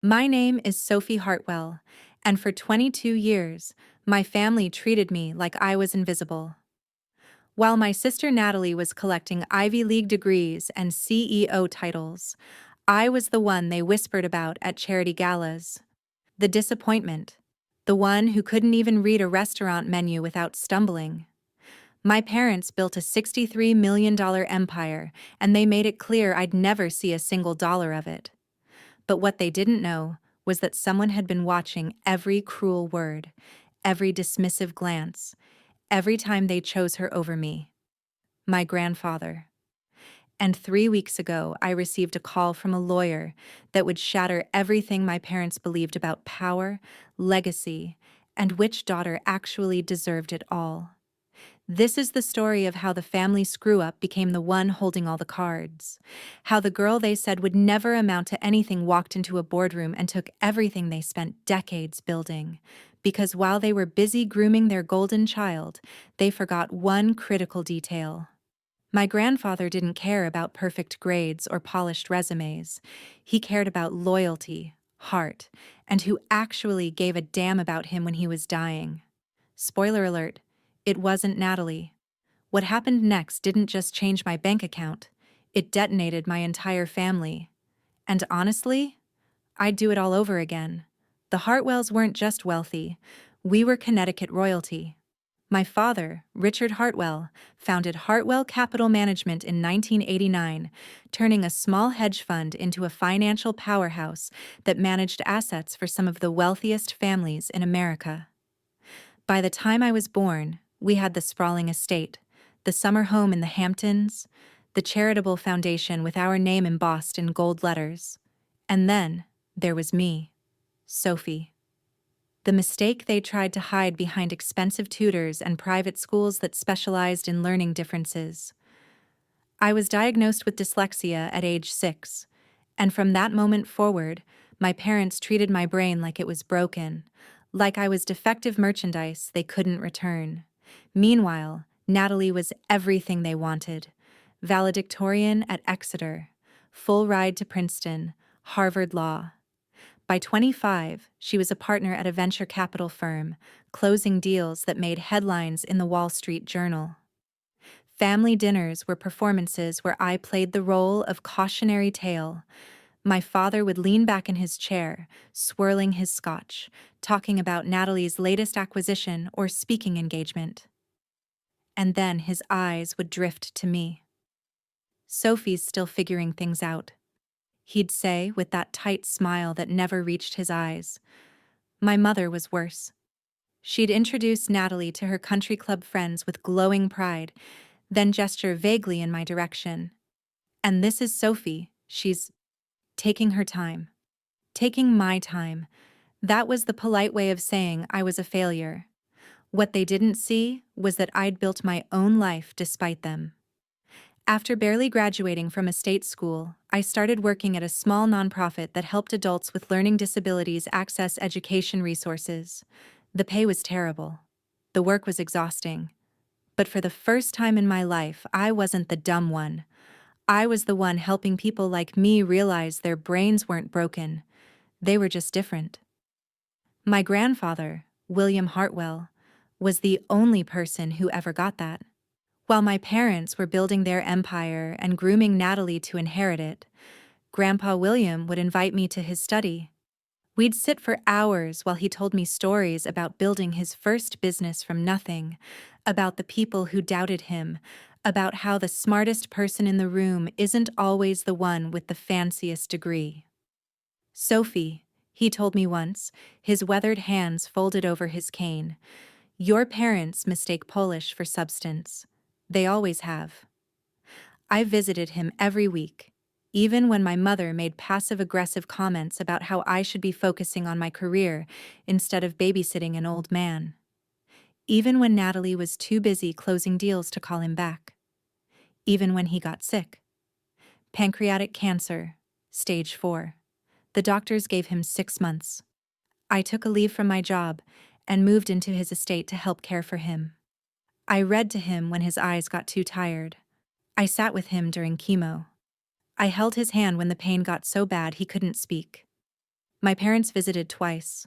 My name is Sophie Hartwell, and for 22 years, my family treated me like I was invisible. While my sister Natalie was collecting Ivy League degrees and CEO titles, I was the one they whispered about at charity galas. The disappointment. The one who couldn't even read a restaurant menu without stumbling. My parents built a $63 million empire, and they made it clear I'd never see a single dollar of it. But what they didn't know was that someone had been watching every cruel word, every dismissive glance, every time they chose her over me. My grandfather. And 3 weeks ago, I received a call from a lawyer that would shatter everything my parents believed about power, legacy, and which daughter actually deserved it all. This is the story of how the family screw-up became the one holding all the cards. How the girl they said would never amount to anything walked into a boardroom and took everything they spent decades building. Because while they were busy grooming their golden child, they forgot one critical detail. My grandfather didn't care about perfect grades or polished resumes. He cared about loyalty, heart, and who actually gave a damn about him when he was dying. Spoiler alert, it wasn't Natalie. What happened next didn't just change my bank account, it detonated my entire family. And honestly, I'd do it all over again. The Hartwells weren't just wealthy, we were Connecticut royalty. My father, Richard Hartwell, founded Hartwell Capital Management in 1989, turning a small hedge fund into a financial powerhouse that managed assets for some of the wealthiest families in America. By the time I was born, we had the sprawling estate, the summer home in the Hamptons, the charitable foundation with our name embossed in gold letters. And then there was me, Sophie. The mistake they tried to hide behind expensive tutors and private schools that specialized in learning differences. I was diagnosed with dyslexia at age 6, and from that moment forward, my parents treated my brain like it was broken, like I was defective merchandise they couldn't return. Meanwhile, Natalie was everything they wanted. Valedictorian at Exeter, full ride to Princeton, Harvard Law. By 25, she was a partner at a venture capital firm, closing deals that made headlines in the Wall Street Journal. Family dinners were performances where I played the role of cautionary tale. My father would lean back in his chair, swirling his scotch, talking about Natalie's latest acquisition or speaking engagement. And then his eyes would drift to me. Sophie's still figuring things out, he'd say with that tight smile that never reached his eyes. My mother was worse. She'd introduce Natalie to her country club friends with glowing pride, then gesture vaguely in my direction. And this is Sophie, she's taking her time. Taking my time. That was the polite way of saying I was a failure. What they didn't see was that I'd built my own life despite them. After barely graduating from a state school, I started working at a small nonprofit that helped adults with learning disabilities access education resources. The pay was terrible. The work was exhausting. But for the first time in my life, I wasn't the dumb one. I was the one helping people like me realize their brains weren't broken. They were just different. My grandfather, William Hartwell, was the only person who ever got that. While my parents were building their empire and grooming Natalie to inherit it, Grandpa William would invite me to his study. We'd sit for hours while he told me stories about building his first business from nothing, about the people who doubted him, about how the smartest person in the room isn't always the one with the fanciest degree. Sophie, he told me once, his weathered hands folded over his cane, your parents mistake polish for substance. They always have. I visited him every week, even when my mother made passive-aggressive comments about how I should be focusing on my career instead of babysitting an old man. Even when Natalie was too busy closing deals to call him back. Even when he got sick. Pancreatic cancer, stage 4. The doctors gave him 6 months. I took a leave from my job and moved into his estate to help care for him. I read to him when his eyes got too tired. I sat with him during chemo. I held his hand when the pain got so bad he couldn't speak. My parents visited twice.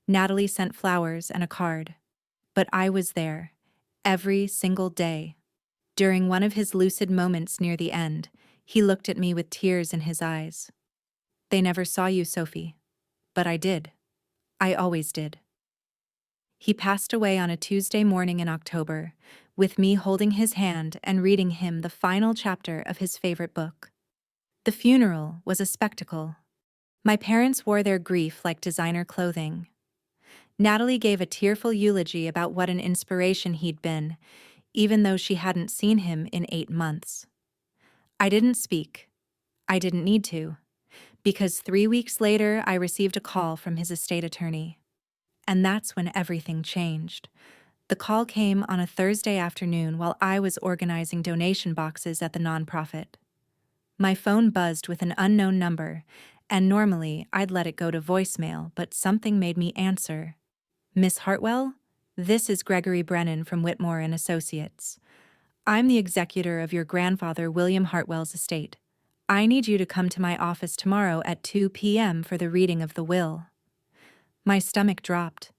Natalie sent flowers and a card. But I was there, every single day. During one of his lucid moments near the end, he looked at me with tears in his eyes. They never saw you, Sophie. But I did. I always did. He passed away on a Tuesday morning in October, with me holding his hand and reading him the final chapter of his favorite book. The funeral was a spectacle. My parents wore their grief like designer clothing. Natalie gave a tearful eulogy about what an inspiration he'd been, even though she hadn't seen him in 8 months. I didn't speak. I didn't need to, because 3 weeks later I received a call from his estate attorney. And that's when everything changed. The call came on a Thursday afternoon while I was organizing donation boxes at the nonprofit. My phone buzzed with an unknown number, and normally I'd let it go to voicemail, but something made me answer. Miss Hartwell, this is Gregory Brennan from Whitmore and Associates. I'm the executor of your grandfather William Hartwell's estate. I need you to come to my office tomorrow at 2 p.m. for the reading of the will. My stomach dropped.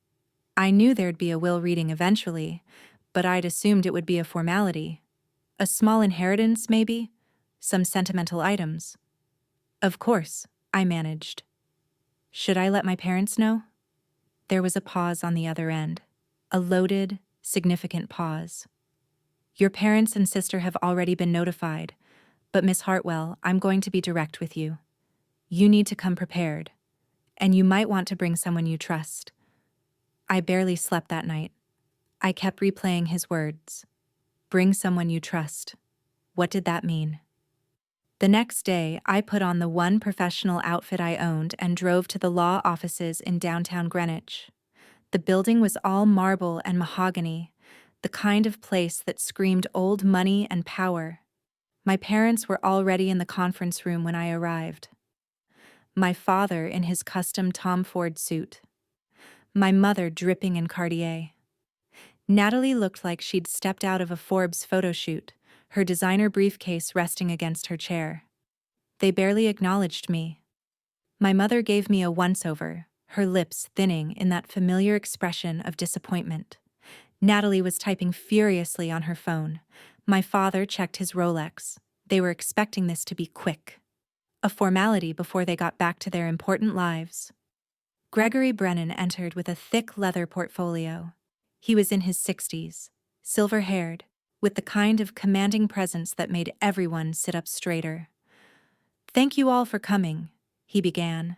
I knew there'd be a will reading eventually, but I'd assumed it would be a formality. A small inheritance, maybe? Some sentimental items. Of course, I managed. Should I let my parents know? There was a pause on the other end. A loaded, significant pause. Your parents and sister have already been notified, but Miss Hartwell, I'm going to be direct with you. You need to come prepared, and you might want to bring someone you trust. I barely slept that night. I kept replaying his words. Bring someone you trust. What did that mean? The next day, I put on the one professional outfit I owned and drove to the law offices in downtown Greenwich. The building was all marble and mahogany, the kind of place that screamed old money and power. My parents were already in the conference room when I arrived. My father in his custom Tom Ford suit. My mother dripping in Cartier. Natalie looked like she'd stepped out of a Forbes photo shoot, her designer briefcase resting against her chair. They barely acknowledged me. My mother gave me a once-over, her lips thinning in that familiar expression of disappointment. Natalie was typing furiously on her phone. My father checked his Rolex. They were expecting this to be quick. A formality before they got back to their important lives. Gregory Brennan entered with a thick leather portfolio. He was in his 60s, silver-haired, with the kind of commanding presence that made everyone sit up straighter. Thank you all for coming, he began.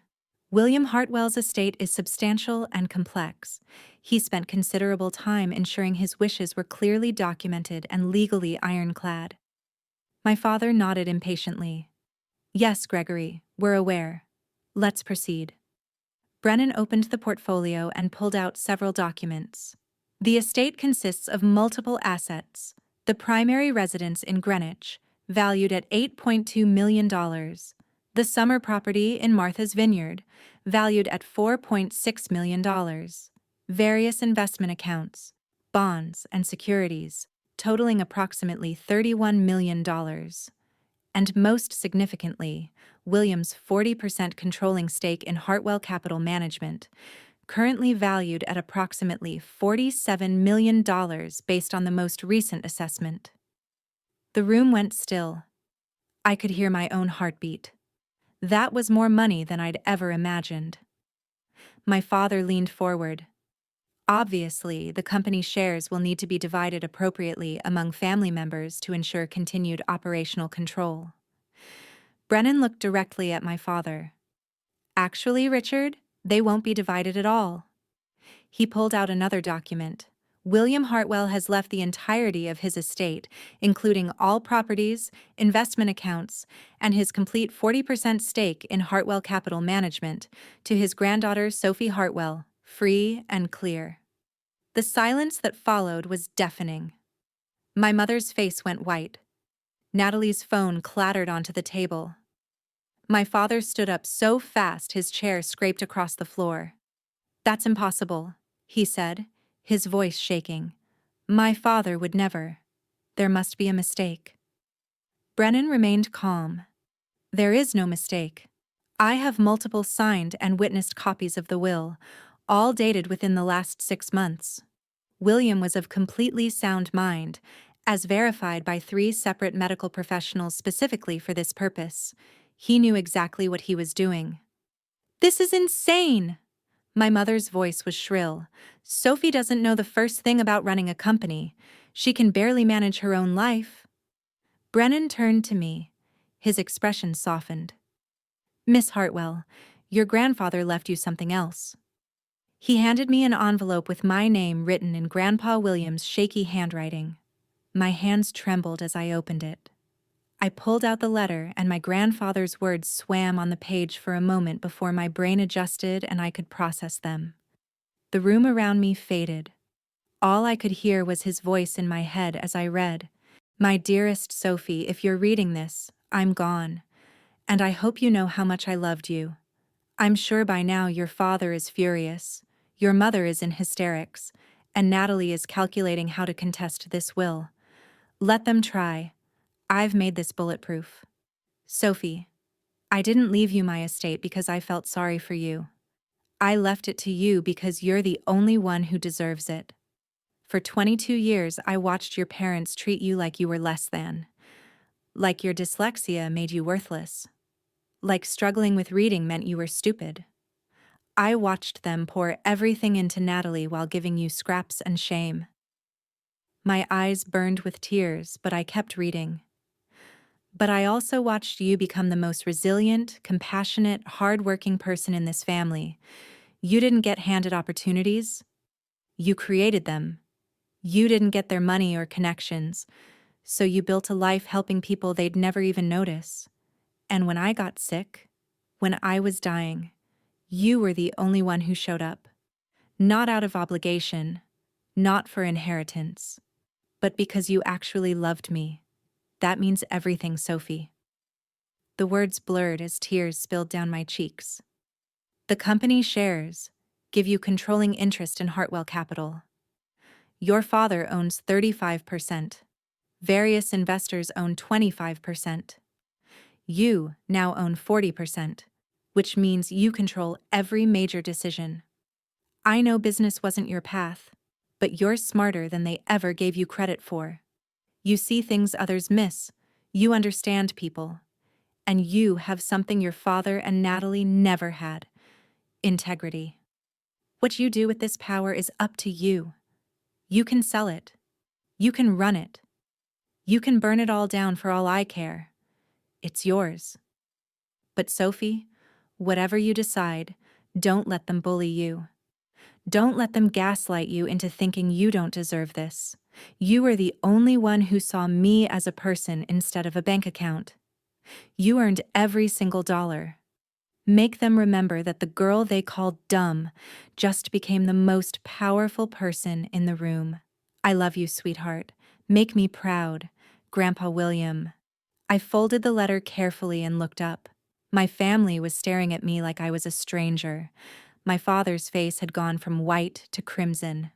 William Hartwell's estate is substantial and complex. He spent considerable time ensuring his wishes were clearly documented and legally ironclad. My father nodded impatiently. Yes, Gregory, we're aware. Let's proceed. Brennan opened the portfolio and pulled out several documents. The estate consists of multiple assets. The primary residence in Greenwich, valued at $8.2 million. The summer property in Martha's Vineyard, valued at $4.6 million. Various investment accounts, bonds, and securities, totaling approximately $31 million. And most significantly, William's 40% controlling stake in Hartwell Capital Management, currently valued at approximately $47 million based on the most recent assessment. The room went still. I could hear my own heartbeat. That was more money than I'd ever imagined. My father leaned forward. Obviously, the company's shares will need to be divided appropriately among family members to ensure continued operational control. Brennan looked directly at my father. Actually, Richard, they won't be divided at all. He pulled out another document. William Hartwell has left the entirety of his estate, including all properties, investment accounts, and his complete 40% stake in Hartwell Capital Management, to his granddaughter Sophie Hartwell, free and clear. The silence that followed was deafening. My mother's face went white. Natalie's phone clattered onto the table. My father stood up so fast his chair scraped across the floor. That's impossible, he said, his voice shaking. My father would never. There must be a mistake. Brennan remained calm. There is no mistake. I have multiple signed and witnessed copies of the will, all dated within the last 6 months. William was of completely sound mind, as verified by 3 separate medical professionals specifically for this purpose. He knew exactly what he was doing. This is insane! My mother's voice was shrill. Sophie doesn't know the first thing about running a company. She can barely manage her own life. Brennan turned to me. His expression softened. Miss Hartwell, your grandfather left you something else. He handed me an envelope with my name written in Grandpa William's shaky handwriting. My hands trembled as I opened it. I pulled out the letter, and my grandfather's words swam on the page for a moment before my brain adjusted and I could process them. The room around me faded. All I could hear was his voice in my head as I read, "My dearest Sophie, if you're reading this, I'm gone. And I hope you know how much I loved you. I'm sure by now your father is furious, your mother is in hysterics, and Natalie is calculating how to contest this will. Let them try. I've made this bulletproof. Sophie, I didn't leave you my estate because I felt sorry for you. I left it to you because you're the only one who deserves it. For 22 years, I watched your parents treat you like you were less than. Like your dyslexia made you worthless. Like struggling with reading meant you were stupid. I watched them pour everything into Natalie while giving you scraps and shame. My eyes burned with tears, but I kept reading. But I also watched you become the most resilient, compassionate, hard-working person in this family. You didn't get handed opportunities. You created them. You didn't get their money or connections, so you built a life helping people they'd never even notice. And when I got sick, when I was dying, you were the only one who showed up. Not out of obligation, not for inheritance, but because you actually loved me. That means everything, Sophie." The words blurred as tears spilled down my cheeks. The company shares give you controlling interest in Hartwell Capital. Your father owns 35%. Various investors own 25%. You now own 40%, which means you control every major decision. I know business wasn't your path, but you're smarter than they ever gave you credit for. You see things others miss. You understand people. And you have something your father and Natalie never had: integrity. What you do with this power is up to you. You can sell it. You can run it. You can burn it all down for all I care. It's yours. But Sophie, whatever you decide, don't let them bully you. Don't let them gaslight you into thinking you don't deserve this. You are the only one who saw me as a person instead of a bank account. You earned every single dollar. Make them remember that the girl they called dumb just became the most powerful person in the room. I love you, sweetheart. Make me proud. Grandpa William. I folded the letter carefully and looked up. My family was staring at me like I was a stranger. My father's face had gone from white to crimson.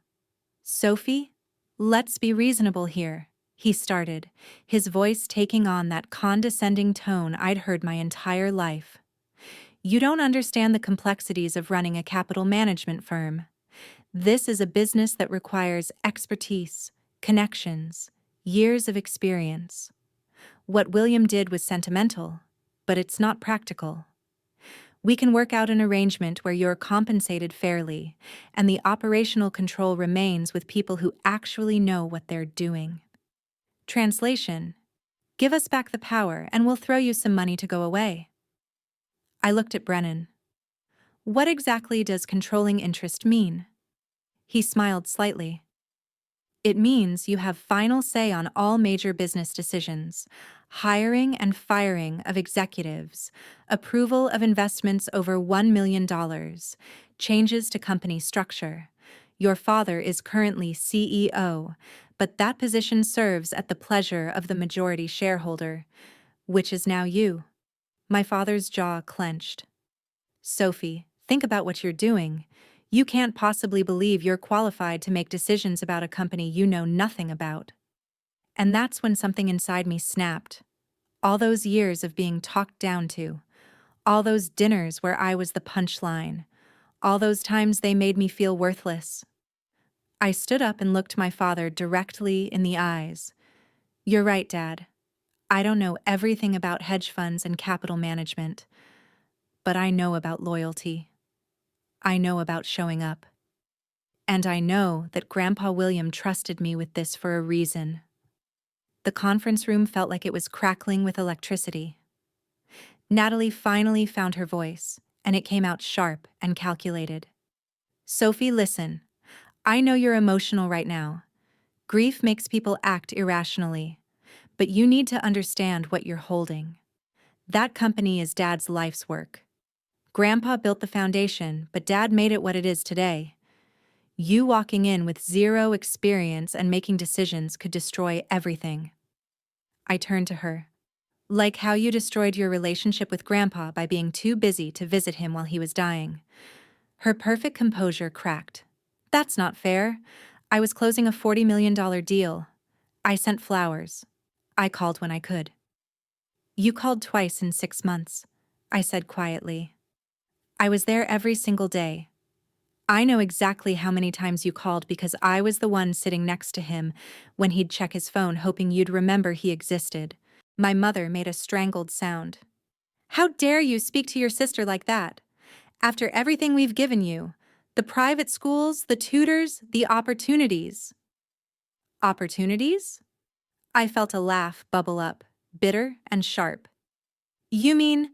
"Sophie, let's be reasonable here," he started, his voice taking on that condescending tone I'd heard my entire life. "You don't understand the complexities of running a capital management firm. This is a business that requires expertise, connections, years of experience. What William did was sentimental, but it's not practical. We can work out an arrangement where you're compensated fairly, and the operational control remains with people who actually know what they're doing. Translation: give us back the power and we'll throw you some money to go away." I looked at Brennan. "What exactly does controlling interest mean?" He smiled slightly. "It means you have final say on all major business decisions: hiring and firing of executives, approval of investments over $1 million, changes to company structure. Your father is currently CEO, but that position serves at the pleasure of the majority shareholder, which is now you." My father's jaw clenched. "Sophie, think about what you're doing. You can't possibly believe you're qualified to make decisions about a company you know nothing about." And that's when something inside me snapped. All those years of being talked down to, All those dinners where I was the punchline. All those times they made me feel worthless. I stood up and looked my father directly in the eyes. You're right, Dad. I don't know everything about hedge funds and capital management, but I know about loyalty. I know about showing up. And I know that Grandpa William trusted me with this for a reason. The conference room felt like it was crackling with electricity. Natalie finally found her voice, and it came out sharp and calculated. Sophie, listen. I know you're emotional right now. Grief makes people act irrationally, but you need to understand what you're holding. That company is Dad's life's work. Grandpa built the foundation, but Dad made it what it is today. You walking in with zero experience and making decisions could destroy everything. I turned to her. Like how you destroyed your relationship with Grandpa by being too busy to visit him while he was dying. Her perfect composure cracked. That's not fair. I was closing a $40 million deal. I sent flowers. I called when I could. You called twice in 6 months, I said quietly. I was there every single day. I know exactly how many times you called because I was the one sitting next to him when he'd check his phone hoping you'd remember he existed. My mother made a strangled sound. How dare you speak to your sister like that? After everything we've given you, the private schools, the tutors, the opportunities. Opportunities? I felt a laugh bubble up, bitter and sharp. You mean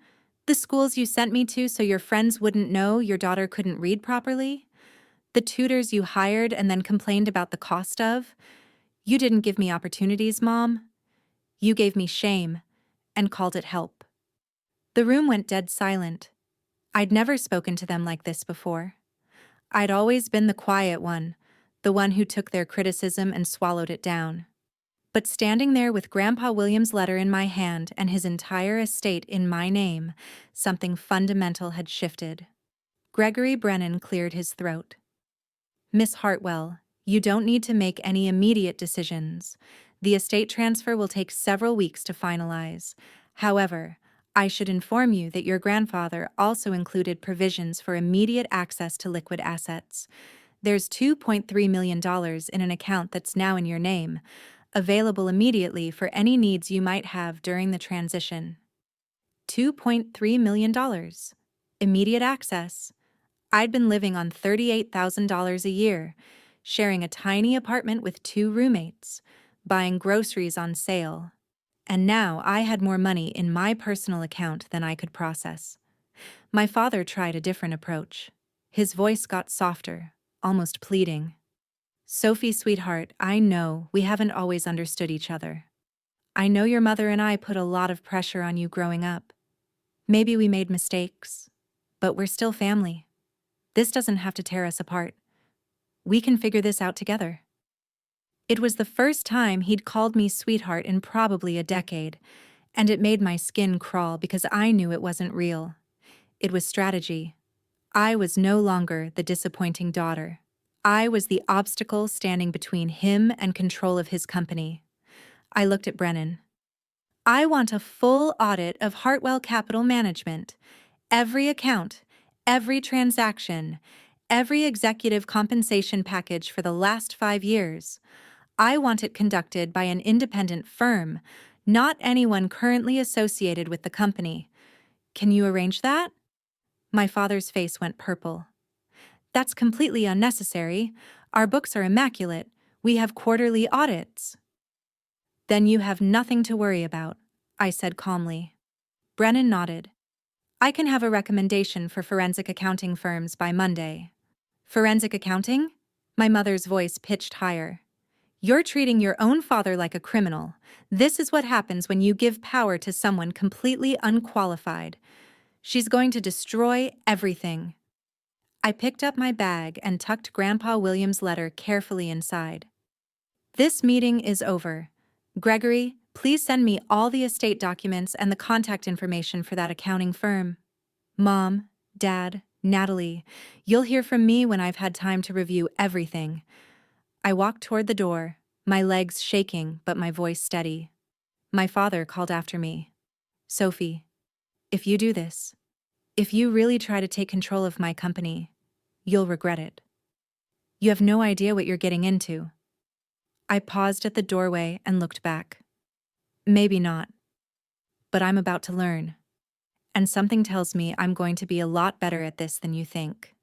the schools you sent me to so your friends wouldn't know your daughter couldn't read properly? The tutors you hired and then complained about the cost of? You didn't give me opportunities, Mom. You gave me shame and called it help. The room went dead silent. I'd never spoken to them like this before. I'd always been the quiet one, the one who took their criticism and swallowed it down. But standing there with Grandpa William's letter in my hand and his entire estate in my name, something fundamental had shifted. Gregory Brennan cleared his throat. Miss Hartwell, you don't need to make any immediate decisions. The estate transfer will take several weeks to finalize. However, I should inform you that your grandfather also included provisions for immediate access to liquid assets. There's $2.3 million in an account that's now in your name, available immediately for any needs you might have during the transition. $2.3 million. Immediate access. I'd been living on $38,000 a year, sharing a tiny apartment with 2 roommates, buying groceries on sale. And now I had more money in my personal account than I could process. My father tried a different approach. His voice got softer, almost pleading. Sophie, sweetheart, I know we haven't always understood each other. I know your mother and I put a lot of pressure on you growing up. Maybe we made mistakes, but we're still family. This doesn't have to tear us apart. We can figure this out together. It was the first time he'd called me sweetheart in probably a decade, and it made my skin crawl because I knew it wasn't real. It was strategy. I was no longer the disappointing daughter. I was the obstacle standing between him and control of his company. I looked at Brennan. I want a full audit of Hartwell Capital Management. Every account, every transaction, every executive compensation package for the last 5 years. I want it conducted by an independent firm, not anyone currently associated with the company. Can you arrange that? My father's face went purple. That's completely unnecessary. Our books are immaculate. We have quarterly audits. Then you have nothing to worry about, I said calmly. Brennan nodded. I can have a recommendation for forensic accounting firms by Monday. Forensic accounting? My mother's voice pitched higher. You're treating your own father like a criminal. This is what happens when you give power to someone completely unqualified. She's going to destroy everything. I picked up my bag and tucked Grandpa William's letter carefully inside. This meeting is over. Gregory, please send me all the estate documents and the contact information for that accounting firm. Mom, Dad, Natalie, you'll hear from me when I've had time to review everything. I walked toward the door, my legs shaking but my voice steady. My father called after me. Sophie, if you do this, If you really try to take control of my company, you'll regret it. You have no idea what you're getting into. I paused at the doorway and looked back. Maybe not, but I'm about to learn. And something tells me I'm going to be a lot better at this than you think.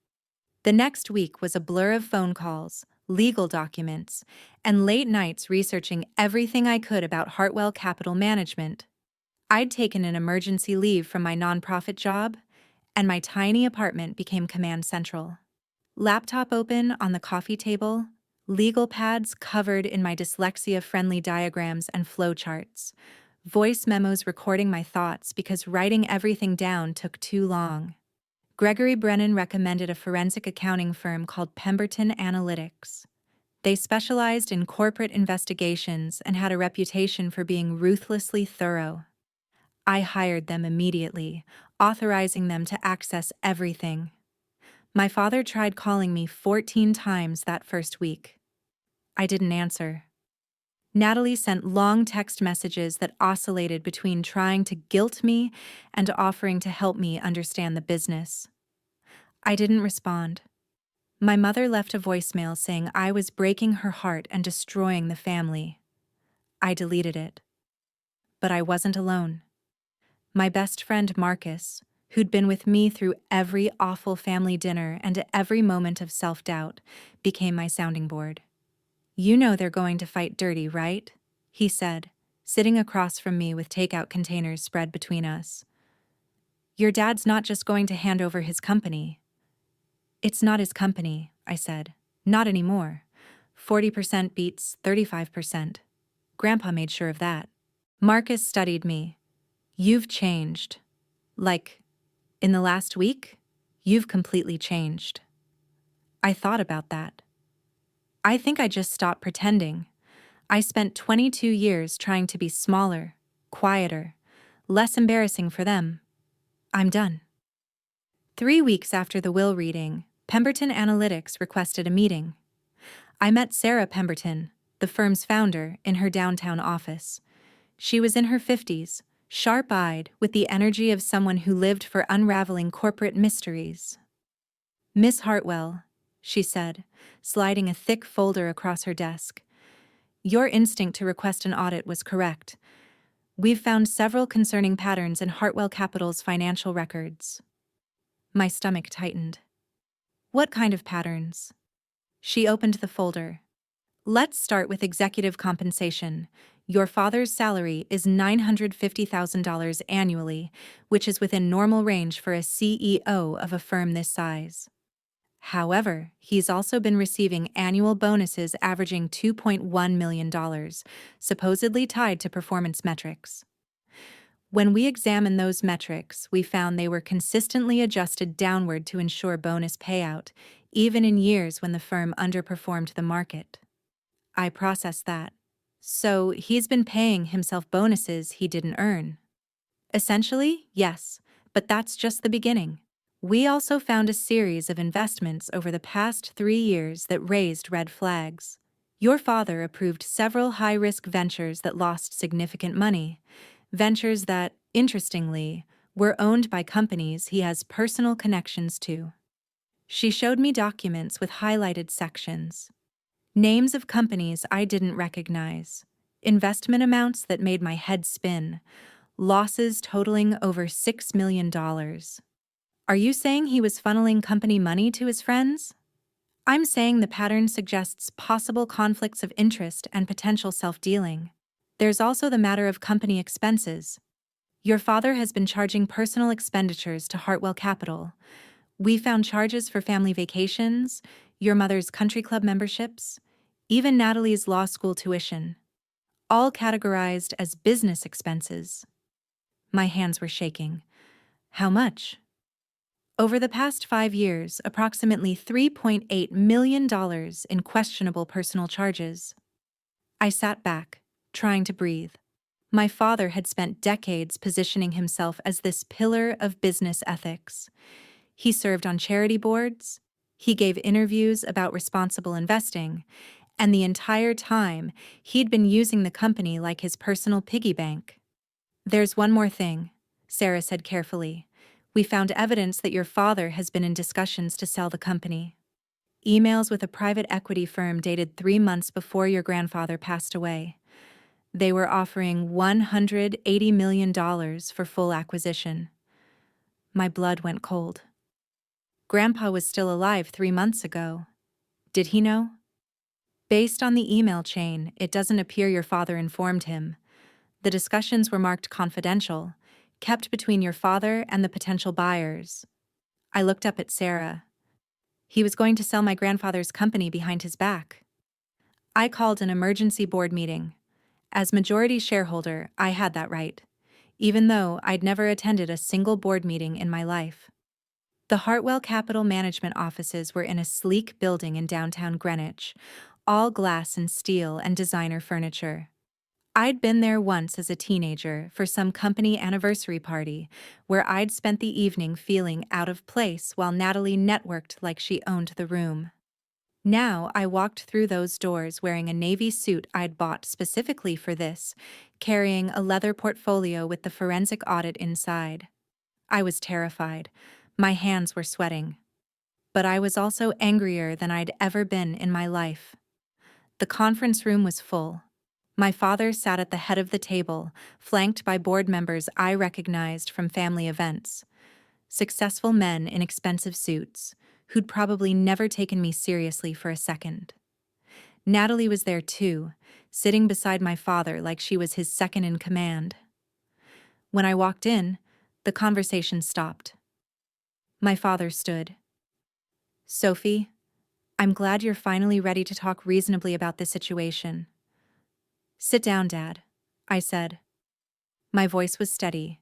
The next week was a blur of phone calls, legal documents, and late nights researching everything I could about Hartwell Capital Management. I'd taken an emergency leave from my nonprofit job, and my tiny apartment became command central. Laptop open on the coffee table, legal pads covered in my dyslexia-friendly diagrams and flowcharts, voice memos recording my thoughts because writing everything down took too long. Gregory Brennan recommended a forensic accounting firm called Pemberton Analytics. They specialized in corporate investigations and had a reputation for being ruthlessly thorough. I hired them immediately, authorizing them to access everything. My father tried calling me 14 times that first week. I didn't answer. Natalie sent long text messages that oscillated between trying to guilt me and offering to help me understand the business. I didn't respond. My mother left a voicemail saying I was breaking her heart and destroying the family. I deleted it. But I wasn't alone. My best friend Marcus, who'd been with me through every awful family dinner and every moment of self-doubt, became my sounding board. "You know they're going to fight dirty, right?" he said, sitting across from me with takeout containers spread between us. "Your dad's not just going to hand over his company." "It's not his company," I said. "Not anymore. 40% beats 35%. Grandpa made sure of that." Marcus studied me. "You've changed. Like, in the last week, you've completely changed." I thought about that. I think I just stopped pretending. I spent 22 years trying to be smaller, quieter, less embarrassing for them. I'm done. 3 weeks after the will reading, Pemberton Analytics requested a meeting. I met Sarah Pemberton, the firm's founder, in her downtown office. She was in her 50s, sharp-eyed, with the energy of someone who lived for unraveling corporate mysteries. "Miss Hartwell," she said, sliding a thick folder across her desk, "your instinct to request an audit was correct. We've found several concerning patterns in Hartwell Capital's financial records." My stomach tightened. "What kind of patterns?" She opened the folder. "Let's start with executive compensation. Your father's salary is $950,000 annually, which is within normal range for a CEO of a firm this size. However, he's also been receiving annual bonuses averaging $2.1 million, supposedly tied to performance metrics. When we examined those metrics, we found they were consistently adjusted downward to ensure bonus payout, even in years when the firm underperformed the market." I processed that. "So he's been paying himself bonuses he didn't earn." "Essentially, yes, but that's just the beginning. We also found a series of investments over the past 3 years that raised red flags. Your father approved several high-risk ventures that lost significant money, ventures that, interestingly, were owned by companies he has personal connections to." She showed me documents with highlighted sections. Names of companies I didn't recognize, investment amounts that made my head spin, losses totaling over $6 million. "Are you saying he was funneling company money to his friends?" "I'm saying the pattern suggests possible conflicts of interest and potential self-dealing. There's also the matter of company expenses. Your father has been charging personal expenditures to Hartwell Capital. We found charges for family vacations, your mother's country club memberships, even Natalie's law school tuition, all categorized as business expenses." My hands were shaking. "How much?" "Over the past 5 years, approximately $3.8 million in questionable personal charges." I sat back, trying to breathe. My father had spent decades positioning himself as this pillar of business ethics. He served on charity boards, he gave interviews about responsible investing, and the entire time, he'd been using the company like his personal piggy bank. "There's one more thing," Sarah said carefully. We found evidence that your father has been in discussions to sell the company. Emails with a private equity firm dated 3 months before your grandfather passed away. They were offering $180 million for full acquisition. My blood went cold. Grandpa was still alive 3 months ago. Did he know? Based on the email chain, it doesn't appear your father informed him. The discussions were marked confidential, kept between your father and the potential buyers. I looked up at Sarah. He was going to sell my grandfather's company behind his back. I called an emergency board meeting. As majority shareholder, I had that right, even though I'd never attended a single board meeting in my life. The Hartwell Capital Management offices were in a sleek building in downtown Greenwich, all glass and steel and designer furniture. I'd been there once as a teenager for some company anniversary party, where I'd spent the evening feeling out of place while Natalie networked like she owned the room. Now I walked through those doors wearing a navy suit I'd bought specifically for this, carrying a leather portfolio with the forensic audit inside. I was terrified. My hands were sweating. But I was also angrier than I'd ever been in my life. The conference room was full. My father sat at the head of the table, flanked by board members I recognized from family events. Successful men in expensive suits, who'd probably never taken me seriously for a second. Natalie was there too, sitting beside my father like she was his second in command. When I walked in, the conversation stopped. My father stood. "Sophie, I'm glad you're finally ready to talk reasonably about this situation." "Sit down, Dad," I said. My voice was steady.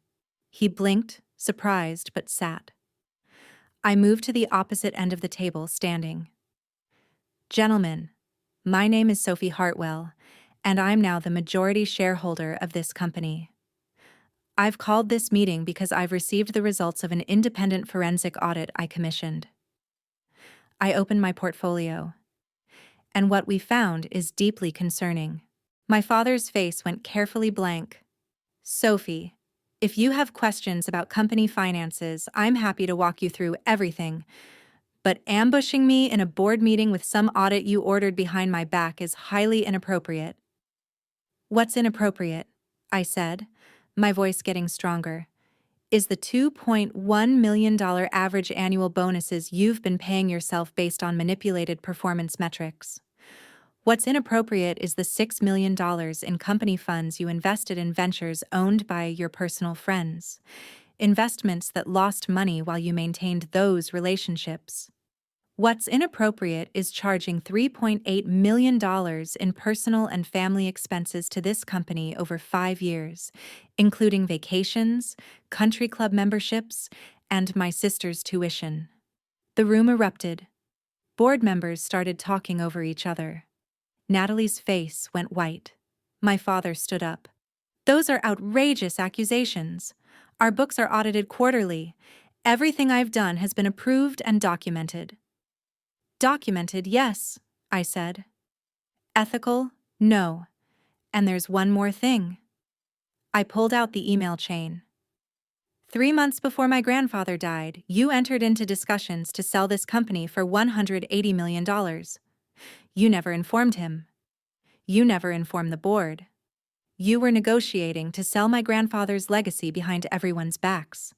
He blinked, surprised, but sat. I moved to the opposite end of the table, standing. "Gentlemen, my name is Sophie Hartwell, and I'm now the majority shareholder of this company. I've called this meeting because I've received the results of an independent forensic audit I commissioned." I opened my portfolio. And what we found is deeply concerning. My father's face went carefully blank. "Sophie, if you have questions about company finances, I'm happy to walk you through everything. But ambushing me in a board meeting with some audit you ordered behind my back is highly inappropriate." "What's inappropriate?" I said, my voice getting stronger. "Is the $2.1 million average annual bonuses you've been paying yourself based on manipulated performance metrics. What's inappropriate is the $6 million in company funds you invested in ventures owned by your personal friends, investments that lost money while you maintained those relationships. What's inappropriate is charging $3.8 million in personal and family expenses to this company over 5 years, including vacations, country club memberships, and my sister's tuition." The room erupted. Board members started talking over each other. Natalie's face went white. My father stood up. "Those are outrageous accusations. Our books are audited quarterly. Everything I've done has been approved and documented." "Documented, yes," I said. "Ethical, no. And there's one more thing." I pulled out the email chain. "3 months before my grandfather died, you entered into discussions to sell this company for $180 million. You never informed him. You never informed the board. You were negotiating to sell my grandfather's legacy behind everyone's backs."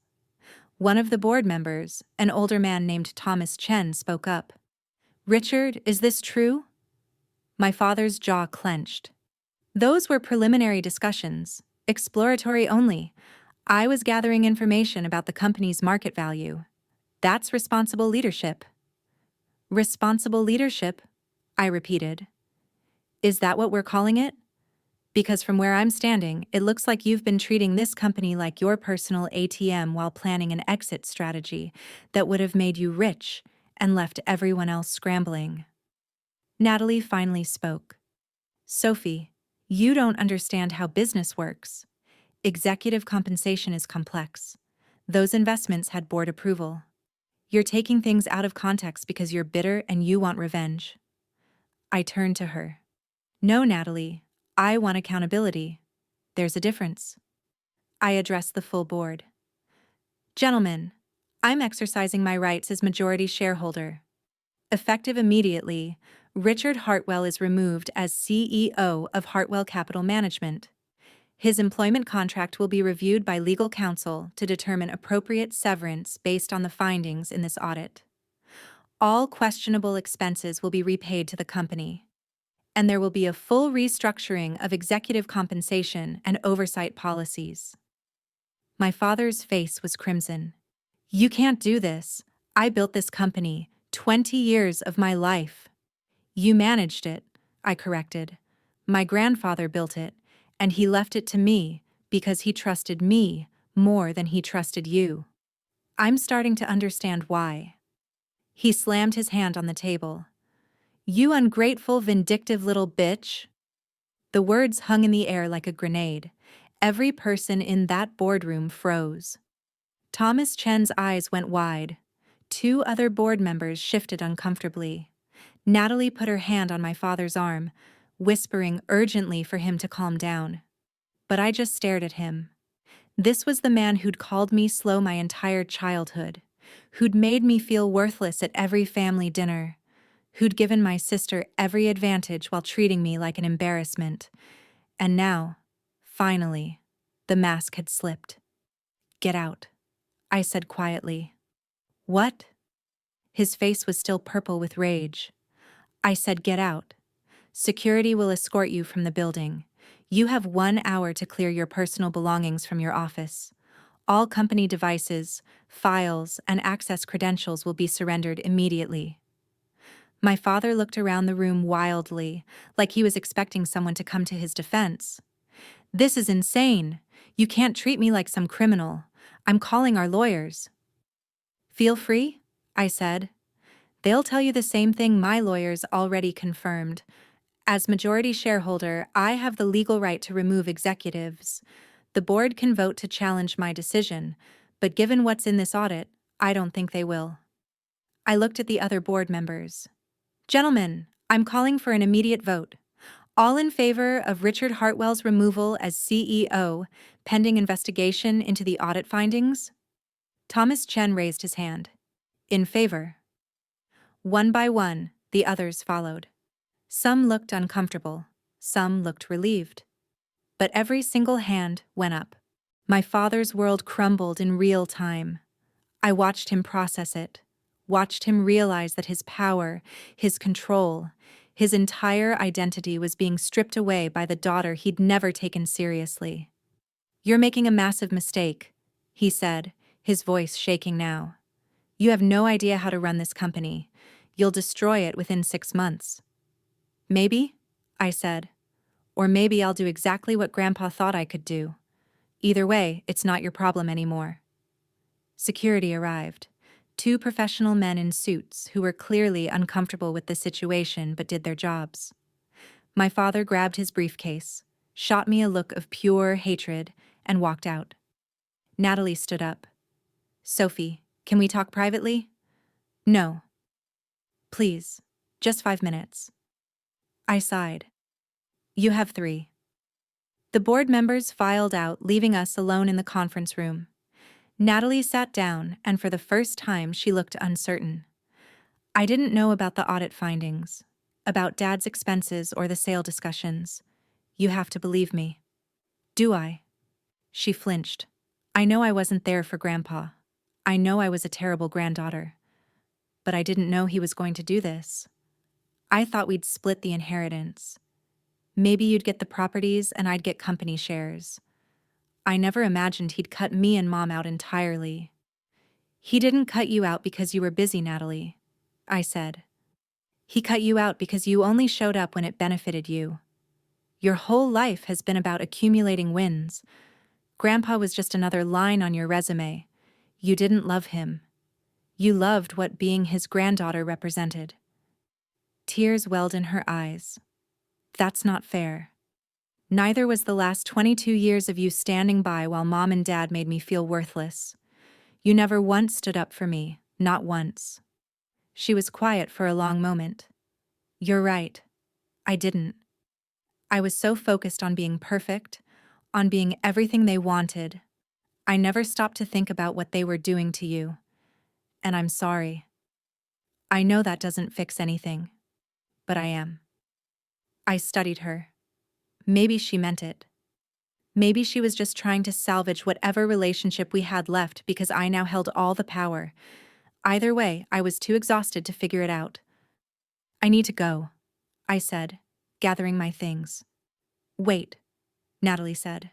One of the board members, an older man named Thomas Chen, spoke up. "Richard, is this true?" My father's jaw clenched. "Those were preliminary discussions, exploratory only. I was gathering information about the company's market value. That's responsible leadership." "Responsible leadership?" I repeated. "Is that what we're calling it? Because from where I'm standing, it looks like you've been treating this company like your personal ATM while planning an exit strategy that would have made you rich and left everyone else scrambling." Natalie finally spoke. "Sophie, you don't understand how business works. Executive compensation is complex. Those investments had board approval. You're taking things out of context because you're bitter and you want revenge." I turned to her. "No, Natalie, I want accountability. There's a difference." I addressed the full board. "Gentlemen, I'm exercising my rights as majority shareholder. Effective immediately, Richard Hartwell is removed as CEO of Hartwell Capital Management. His employment contract will be reviewed by legal counsel to determine appropriate severance based on the findings in this audit. All questionable expenses will be repaid to the company, and there will be a full restructuring of executive compensation and oversight policies. My father's face was crimson. You can't do this. I built this company, 20 years of my life. You managed it, I corrected. My grandfather built it, and he left it to me because he trusted me more than he trusted you. I'm starting to understand why. He slammed his hand on the table. You ungrateful, vindictive little bitch. The words hung in the air like a grenade. Every person in that boardroom froze. Thomas Chen's eyes went wide. Two other board members shifted uncomfortably. Natalie put her hand on my father's arm, whispering urgently for him to calm down. But I just stared at him. This was the man who'd called me slow my entire childhood, who'd made me feel worthless at every family dinner, who'd given my sister every advantage while treating me like an embarrassment. And now, finally, the mask had slipped. Get out, I said quietly. What? His face was still purple with rage. I said get out. Security will escort you from the building. You have 1 hour to clear your personal belongings from your office. All company devices, files, and access credentials will be surrendered immediately. My father looked around the room wildly, like he was expecting someone to come to his defense. This is insane. You can't treat me like some criminal. I'm calling our lawyers. Feel free, I said. They'll tell you the same thing my lawyers already confirmed. As majority shareholder, I have the legal right to remove executives. The board can vote to challenge my decision, but given what's in this audit, I don't think they will. I looked at the other board members. Gentlemen, I'm calling for an immediate vote. All in favor of Richard Hartwell's removal as CEO, pending investigation into the audit findings? Thomas Chen raised his hand. In favor. One by one, the others followed. Some looked uncomfortable, some looked relieved. But every single hand went up. My father's world crumbled in real time. I watched him process it, watched him realize that his power, his control, his entire identity was being stripped away by the daughter he'd never taken seriously. You're making a massive mistake, he said, his voice shaking now. You have no idea how to run this company. You'll destroy it within 6 months. Maybe, I said. Or maybe I'll do exactly what Grandpa thought I could do. Either way, it's not your problem anymore. Security arrived. 2 professional men in suits who were clearly uncomfortable with the situation but did their jobs. My father grabbed his briefcase, shot me a look of pure hatred, and walked out. Natalie stood up. Sophie, can we talk privately? No. Please, just 5 minutes. I sighed. You have 3. The board members filed out, leaving us alone in the conference room. Natalie sat down, and for the first time she looked uncertain. I didn't know about the audit findings, about Dad's expenses or the sale discussions. You have to believe me. Do I? She flinched. I know I wasn't there for Grandpa. I know I was a terrible granddaughter. But I didn't know he was going to do this. I thought we'd split the inheritance. Maybe you'd get the properties and I'd get company shares. I never imagined he'd cut me and Mom out entirely. He didn't cut you out because you were busy, Natalie, I said. He cut you out because you only showed up when it benefited you. Your whole life has been about accumulating wins. Grandpa was just another line on your resume. You didn't love him. You loved what being his granddaughter represented. Tears welled in her eyes. That's not fair. Neither was the last 22 years of you standing by while Mom and Dad made me feel worthless. You never once stood up for me, not once. She was quiet for a long moment. You're right. I didn't. I was so focused on being perfect, on being everything they wanted. I never stopped to think about what they were doing to you. and I'm sorry. I know that doesn't fix anything, but I am. I studied her. Maybe she meant it. Maybe she was just trying to salvage whatever relationship we had left because I now held all the power. Either way, I was too exhausted to figure it out. I need to go, I said, gathering my things. Wait, Natalie said.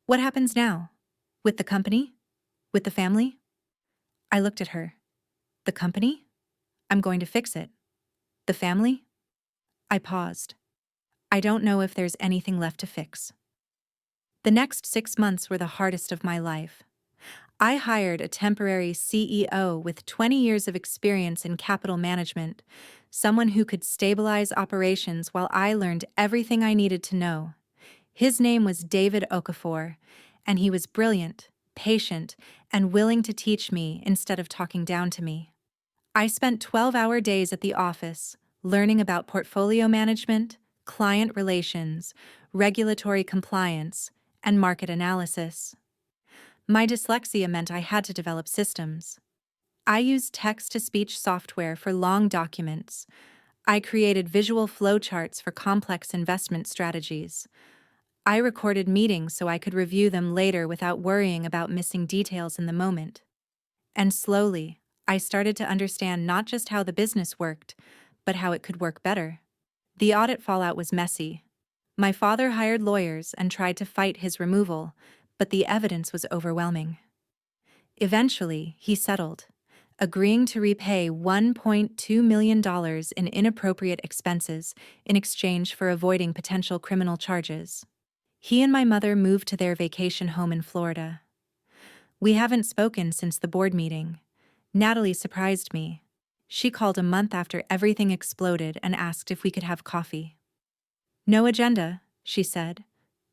What happens now? With the company? With the family? I looked at her. The company? I'm going to fix it. The family? I paused. I don't know if there's anything left to fix. The next 6 months were the hardest of my life. I hired a temporary CEO with 20 years of experience in capital management, someone who could stabilize operations while I learned everything I needed to know. His name was David Okafor, and he was brilliant, patient, and willing to teach me instead of talking down to me. I spent 12-hour days at the office, learning about portfolio management, client relations, regulatory compliance, and market analysis. My dyslexia meant I had to develop systems. I used text-to-speech software for long documents. I created visual flowcharts for complex investment strategies. I recorded meetings so I could review them later without worrying about missing details in the moment. And slowly, I started to understand not just how the business worked, but how it could work better. The audit fallout was messy. My father hired lawyers and tried to fight his removal, but the evidence was overwhelming. Eventually, he settled, agreeing to repay $1.2 million in inappropriate expenses in exchange for avoiding potential criminal charges. He and my mother moved to their vacation home in Florida. We haven't spoken since the board meeting. Natalie surprised me. She called a month after everything exploded and asked if we could have coffee. No agenda, she said.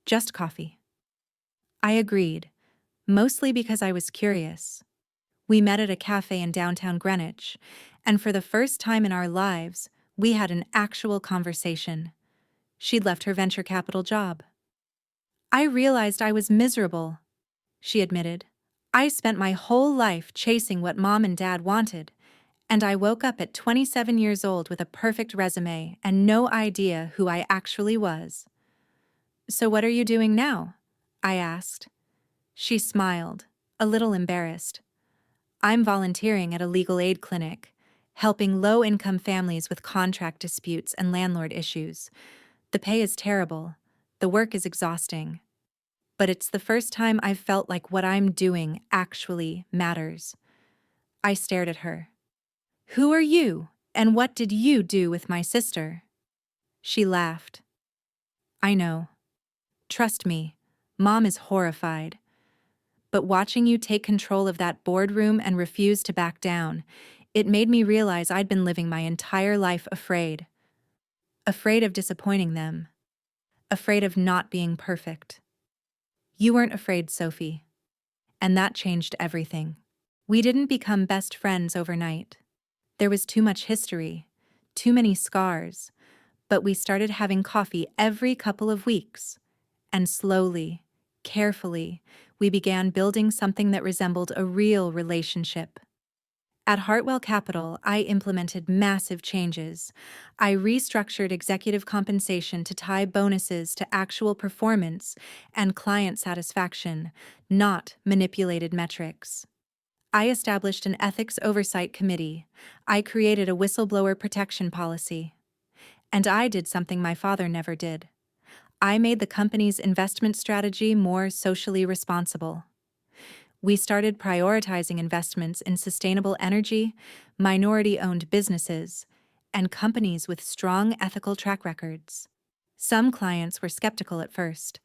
Just coffee. I agreed, mostly because I was curious. We met at a cafe in downtown Greenwich, and for the first time in our lives, we had an actual conversation. She'd left her venture capital job. I realized I was miserable, she admitted. I spent my whole life chasing what Mom and Dad wanted, and I woke up at 27 years old with a perfect resume and no idea who I actually was. So what are you doing now? I asked. She smiled, a little embarrassed. I'm volunteering at a legal aid clinic, helping low-income families with contract disputes and landlord issues. The pay is terrible. The work is exhausting. But it's the first time I've felt like what I'm doing actually matters. I stared at her. Who are you, and what did you do with my sister? She laughed. I know. Trust me, Mom is horrified. But watching you take control of that boardroom and refuse to back down, it made me realize I'd been living my entire life afraid. Afraid of disappointing them. Afraid of not being perfect. You weren't afraid, Sophie. And that changed everything. We didn't become best friends overnight. There was too much history, too many scars, but we started having coffee every couple of weeks. And slowly, carefully, we began building something that resembled a real relationship. At Hartwell Capital, I implemented massive changes. I restructured executive compensation to tie bonuses to actual performance and client satisfaction, not manipulated metrics. I established an ethics oversight committee. I created a whistleblower protection policy. And I did something my father never did. I made the company's investment strategy more socially responsible. We started prioritizing investments in sustainable energy, minority-owned businesses, and companies with strong ethical track records. Some clients were skeptical at first,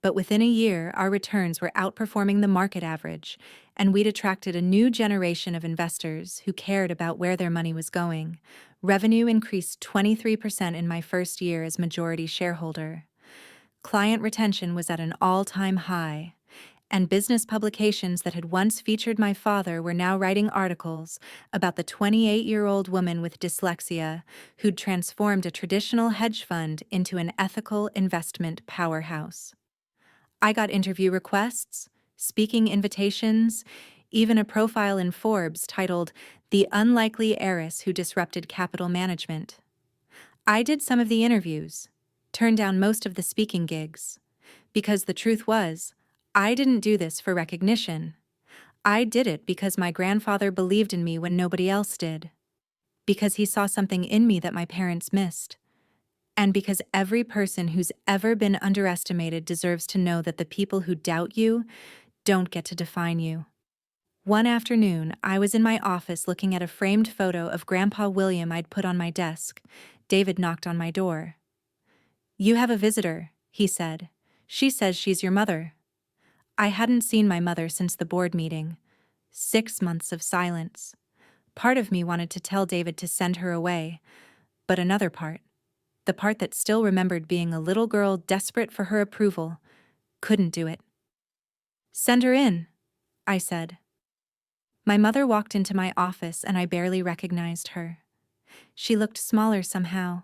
but within a year our returns were outperforming the market average, and we'd attracted a new generation of investors who cared about where their money was going. Revenue increased 23% in my first year as majority shareholder. Client retention was at an all-time high, and business publications that had once featured my father were now writing articles about the 28-year-old woman with dyslexia who'd transformed a traditional hedge fund into an ethical investment powerhouse. I got interview requests, speaking invitations, even a profile in Forbes titled "The Unlikely Heiress Who Disrupted Capital Management." I did some of the interviews, turned down most of the speaking gigs, because the truth was, I didn't do this for recognition. I did it because my grandfather believed in me when nobody else did, because he saw something in me that my parents missed, and because every person who's ever been underestimated deserves to know that the people who doubt you don't get to define you. One afternoon, I was in my office looking at a framed photo of Grandpa William I'd put on my desk. David knocked on my door. "You have a visitor," he said. "She says she's your mother." I hadn't seen my mother since the board meeting. 6 months of silence. Part of me wanted to tell David to send her away, but another part, the part that still remembered being a little girl desperate for her approval, couldn't do it. "Send her in," I said. My mother walked into my office and I barely recognized her. She looked smaller somehow,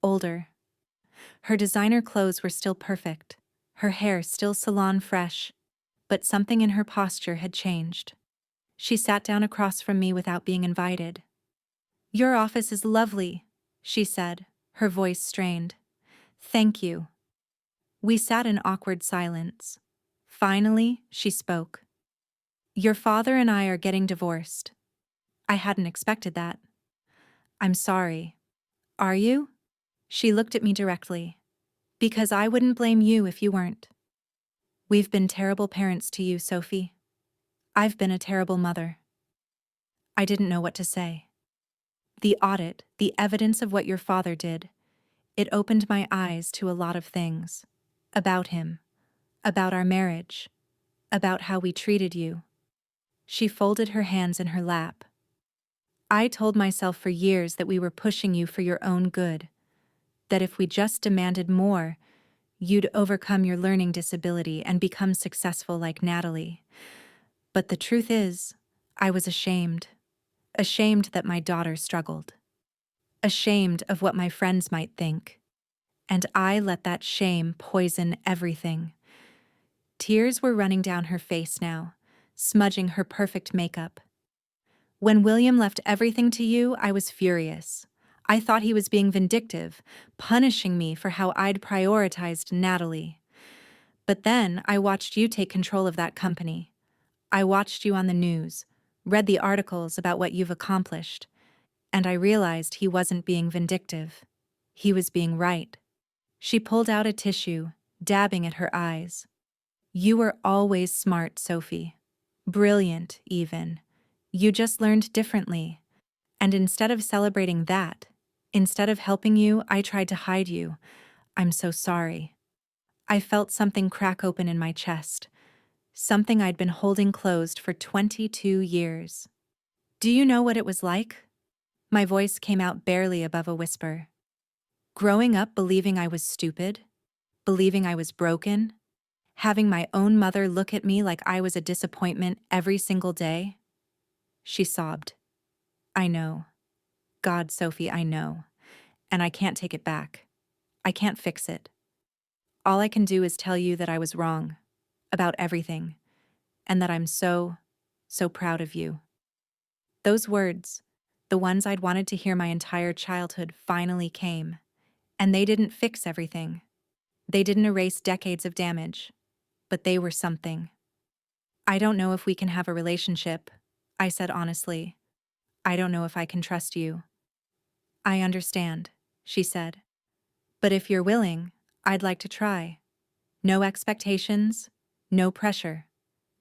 older. Her designer clothes were still perfect, her hair still salon fresh, but something in her posture had changed. She sat down across from me without being invited. "Your office is lovely," she said, her voice strained. "Thank you." We sat in awkward silence. Finally, she spoke. "Your father and I are getting divorced." I hadn't expected that. "I'm sorry." "Are you?" She looked at me directly. "Because I wouldn't blame you if you weren't. We've been terrible parents to you, Sophie. I've been a terrible mother." I didn't know what to say. The audit, the evidence of what your father did, it opened my eyes to a lot of things. About him, about our marriage, about how we treated you. She folded her hands in her lap. "I told myself for years that we were pushing you for your own good, that if we just demanded more, you'd overcome your learning disability and become successful like Natalie. But the truth is, I was ashamed. Ashamed that my daughter struggled. Ashamed of what my friends might think. And I let that shame poison everything." Tears were running down her face now, smudging her perfect makeup. "When William left everything to you, I was furious. I thought he was being vindictive, punishing me for how I'd prioritized Natalie. But then I watched you take control of that company. I watched you on the news, read the articles about what you've accomplished, and I realized he wasn't being vindictive. He was being right." She pulled out a tissue, dabbing at her eyes. "You were always smart, Sophie. Brilliant, even. You just learned differently. And instead of celebrating that, instead of helping you, I tried to hide you. I'm so sorry." I felt something crack open in my chest, something I'd been holding closed for 22 years. "Do you know what it was like?" My voice came out barely above a whisper. "Growing up believing I was stupid, believing I was broken, having my own mother look at me like I was a disappointment every single day." She sobbed. "I know. God, Sophie, I know. And I can't take it back. I can't fix it. All I can do is tell you that I was wrong. About everything. And that I'm so, so proud of you." Those words, the ones I'd wanted to hear my entire childhood, finally came. And they didn't fix everything. They didn't erase decades of damage. But they were something. "I don't know if we can have a relationship," I said honestly. "I don't know if I can trust you." "I understand," she said. "But if you're willing, I'd like to try. No expectations, no pressure.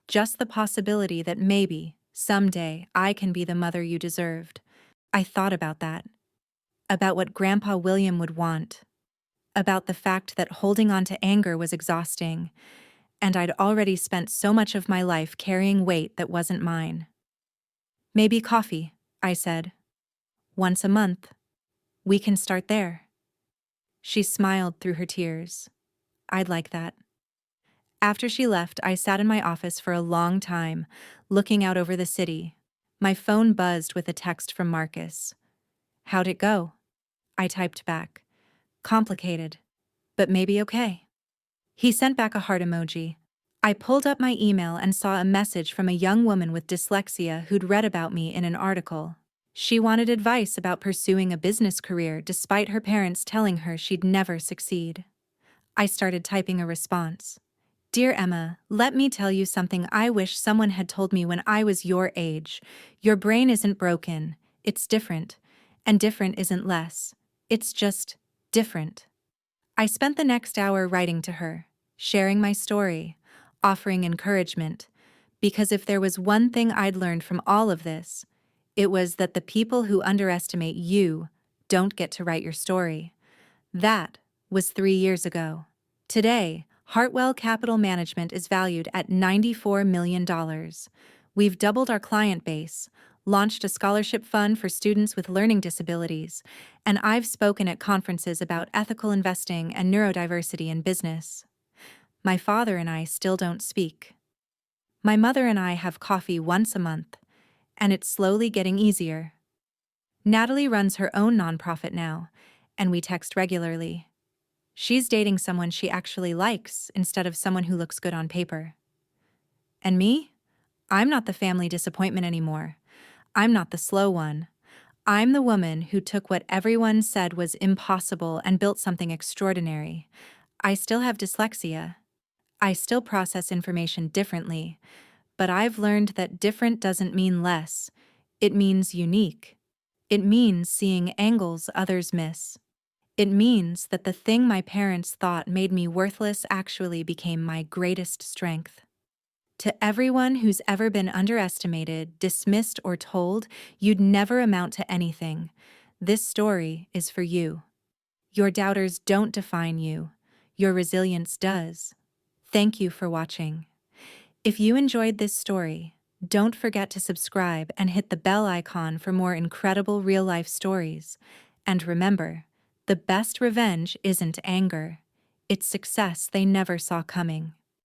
Just the possibility that maybe, someday, I can be the mother you deserved." I thought about that. About what Grandpa William would want. About the fact that holding on to anger was exhausting, and I'd already spent so much of my life carrying weight that wasn't mine. "Maybe coffee," I said. "Once a month. We can start there." She smiled through her tears. "I'd like that." After she left, I sat in my office for a long time, looking out over the city. My phone buzzed with a text from Marcus. "How'd it go?" I typed back. "Complicated, but maybe okay." He sent back a heart emoji. I pulled up my email and saw a message from a young woman with dyslexia who'd read about me in an article. She wanted advice about pursuing a business career despite her parents telling her she'd never succeed. I started typing a response. Dear Emma, let me tell you something I wish someone had told me when I was your age. Your brain isn't broken, it's different. And different isn't less. It's just different. I spent the next hour writing to her, sharing my story, offering encouragement, because if there was one thing I'd learned from all of this, it was that the people who underestimate you don't get to write your story. That was 3 years ago. Today, Hartwell Capital Management is valued at $94 million. We've doubled our client base, launched a scholarship fund for students with learning disabilities, and I've spoken at conferences about ethical investing and neurodiversity in business. My father and I still don't speak. My mother and I have coffee once a month, and it's slowly getting easier. Natalie runs her own nonprofit now, and we text regularly. She's dating someone she actually likes instead of someone who looks good on paper. And me? I'm not the family disappointment anymore. I'm not the slow one. I'm the woman who took what everyone said was impossible and built something extraordinary. I still have dyslexia. I still process information differently, but I've learned that different doesn't mean less. It means unique. It means seeing angles others miss. It means that the thing my parents thought made me worthless actually became my greatest strength. To everyone who's ever been underestimated, dismissed, or told you'd never amount to anything, this story is for you. Your doubters don't define you. Your resilience does. Thank you for watching. If you enjoyed this story, don't forget to subscribe and hit the bell icon for more incredible real-life stories. And remember, the best revenge isn't anger. It's success they never saw coming.